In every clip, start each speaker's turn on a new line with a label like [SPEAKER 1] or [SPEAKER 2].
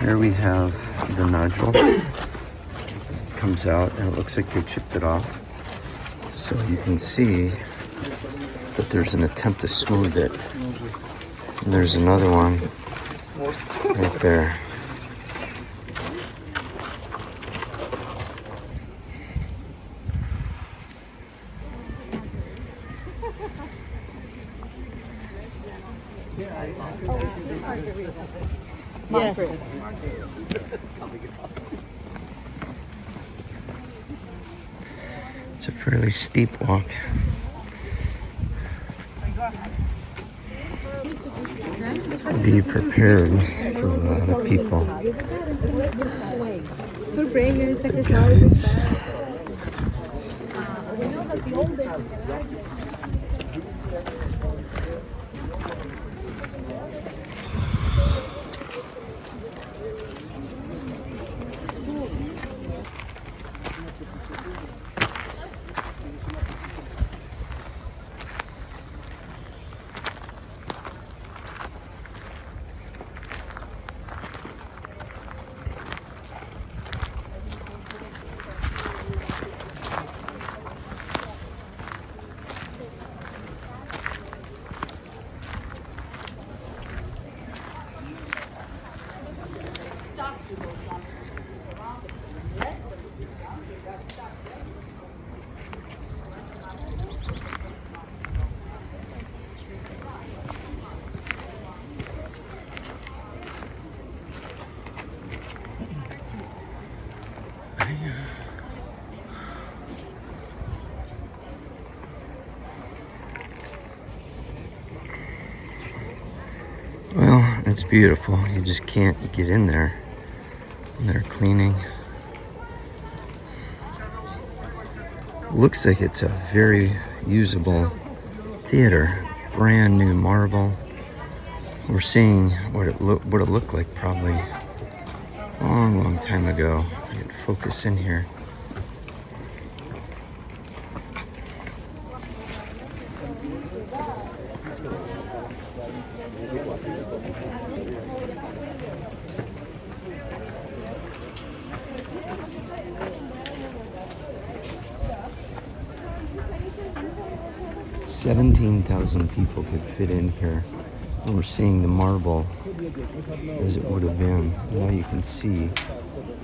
[SPEAKER 1] Here we have the nodule. Comes out and it looks like they chipped it off. So you can see that there's an attempt to smooth it. And there's another one right there.
[SPEAKER 2] Yes.
[SPEAKER 1] It's a fairly steep walk. Be prepared for a lot of people.
[SPEAKER 2] For prayer,
[SPEAKER 1] The
[SPEAKER 2] sacrifice.
[SPEAKER 1] guides.
[SPEAKER 2] We know that the oldest.
[SPEAKER 1] Well, it's beautiful. You just can't get in there. And they're cleaning. Looks like it's a very usable theater. Brand new marble. We're seeing what it looked like probably a long time ago. I can focus in here. $17,000 people could fit in here. And we're seeing the marble as it would have been. Now you can see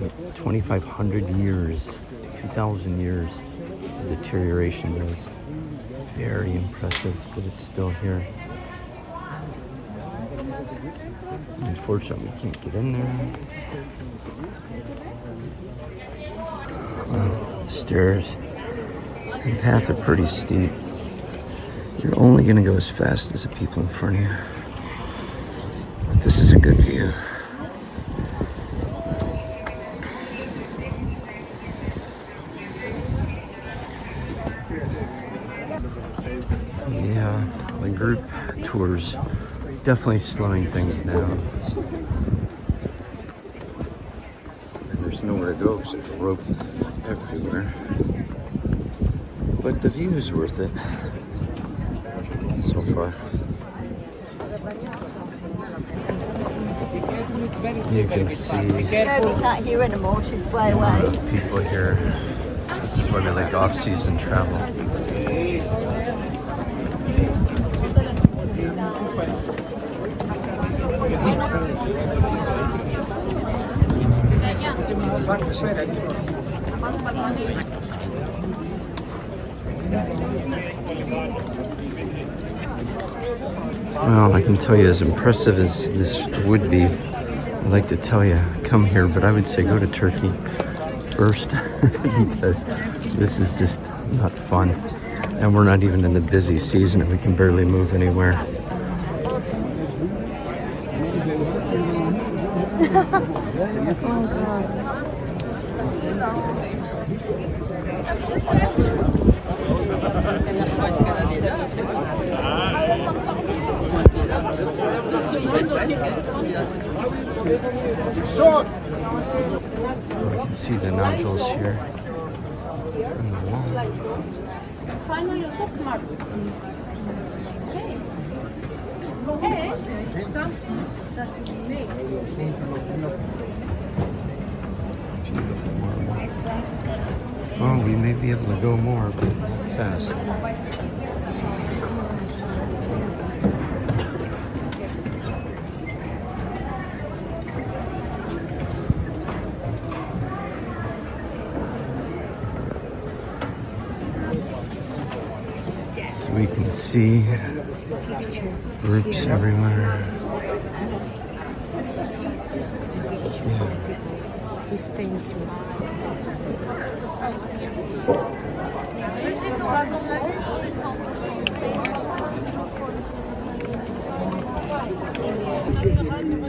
[SPEAKER 1] that 2,500 years, 2,000 years of deterioration is very impressive that it's still here. Unfortunately, we can't get in there. The stairs and the path are pretty steep. You're only going to go as fast as the people in front of you. But this is a good view. Yeah, the group tours definitely slowing things down. And there's nowhere to go except for rope everywhere. But the view is worth it. So far. You can see
[SPEAKER 3] We can't hear anymore, she's way away.
[SPEAKER 1] people here. This is why they like off-season travel. Well, I can tell you, as impressive as this would be, I'd like to tell you, come here, but I would say go to Turkey first because this is just not fun. And we're not even in the busy season and we can barely move anywhere.
[SPEAKER 2] Oh, God.
[SPEAKER 1] We can see the nodules here on the wall. Oh, we may be able to go more, but fast. So we can see groups everywhere.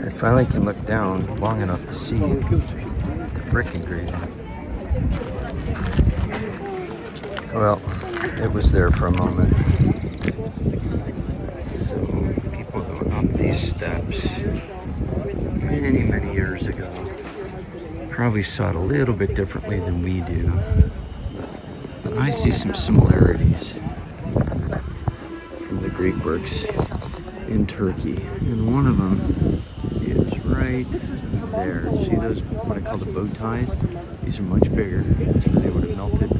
[SPEAKER 1] I finally can look down long enough to see the brick engraving. Well, it was there for a moment. So people going up these steps many, many years ago probably saw it a little bit differently than we do. But I see some similarities from the Greek works in Turkey, and one of them is right there. See those, what I call the bow ties? These are much bigger. That's where they would have melted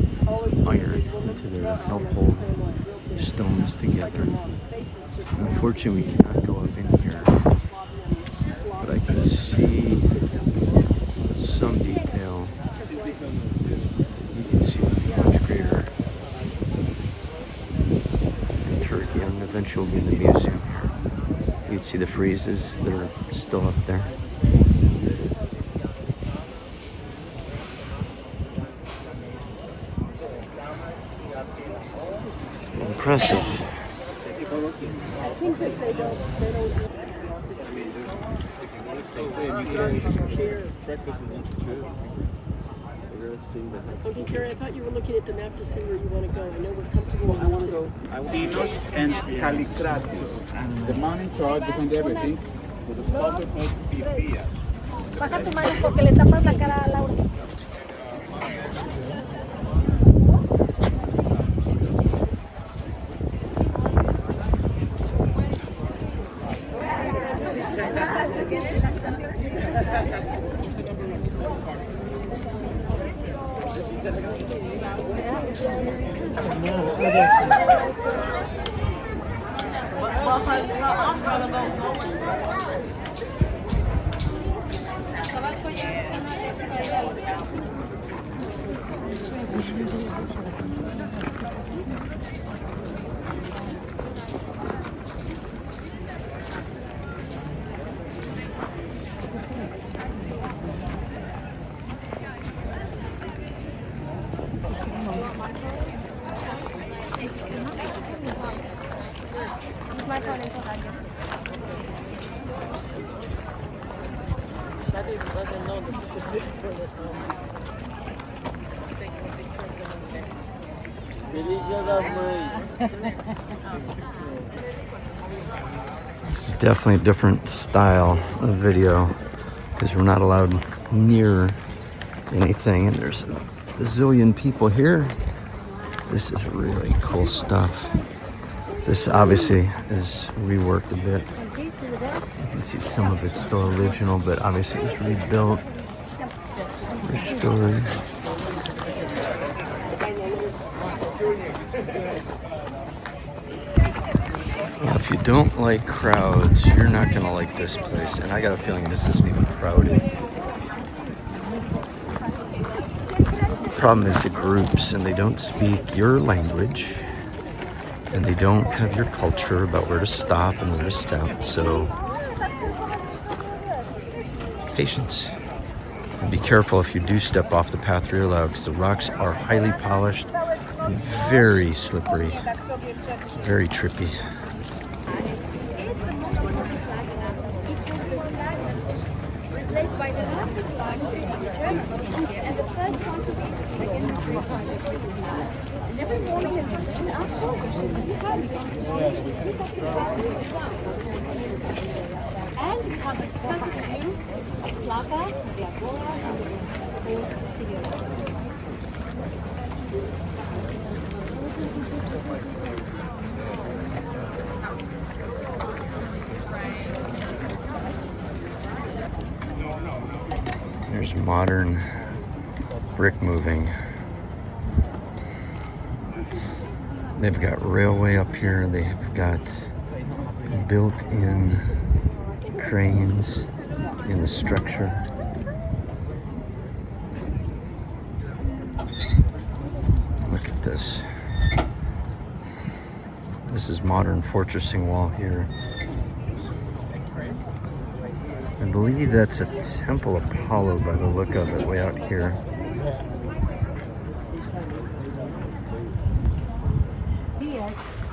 [SPEAKER 1] iron into there to help hold stones together. Unfortunately, we cannot go up in here, but I can see some detail. You can see much greater in Turkey, and eventually we'll be in the museum. You can see the friezes that are still up there. Impressive.
[SPEAKER 4] Okay, Jerry, I thought you were looking at the map to see where you want to go. I know we're comfortable. I want to go.
[SPEAKER 5] Dinos and Callicrates. And the man in charge behind everything was a sculptor called Theater.
[SPEAKER 2] Baja tu mano porque le tapas la cara a Laura.
[SPEAKER 1] This is definitely a different style of video because we're not allowed near anything, and there's a bazillion people here. This is really cool stuff. This obviously is reworked a bit. You can see some of it's still original, but obviously it was rebuilt, restored. Well, if you don't like crowds, you're not gonna like this place. And I got a feeling this isn't even crowded. The problem is the groups, and they don't speak your language, and they don't have your culture about where to stop and where to step. So, patience. And be careful if you do step off the path you're allowed, because the rocks are highly polished and very slippery, very trippy.
[SPEAKER 2] Is the most important flag in Athens. It was the flag replaced by the Nazi flag, the German speakers, and the first one to be again replaced by the British flag. And every morning and evening, our soldiers in the behind and we have a perfect view of Plata, the Agora, and the whole city of Athens.
[SPEAKER 1] modern brick moving. They've got railway up here. They've got built-in cranes in the structure. Look at this. This is modern fortressing wall here. I believe that's a Temple Apollo by the look of it way out here.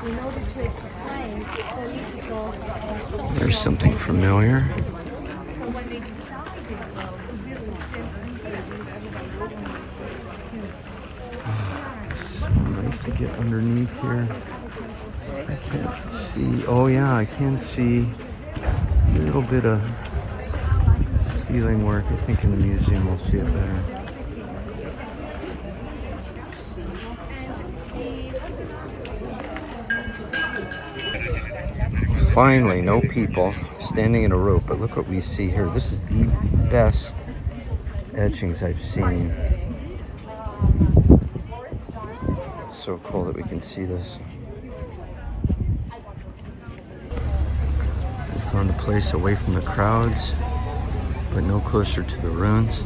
[SPEAKER 3] In order to explain political
[SPEAKER 1] There's something familiar.
[SPEAKER 3] so when they decided, well, to really
[SPEAKER 1] Nice to get underneath here. I can't see. Oh yeah, I can see a little bit of ceiling work. I think in the museum we'll see it better. Finally, no people standing in a rope, but look what we see here. This is the best etchings I've seen. It's so cool that we can see this. We found a place away from the crowds, but no closer to the ruins.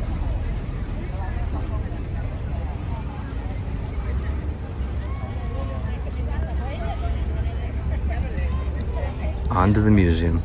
[SPEAKER 1] On to the museum.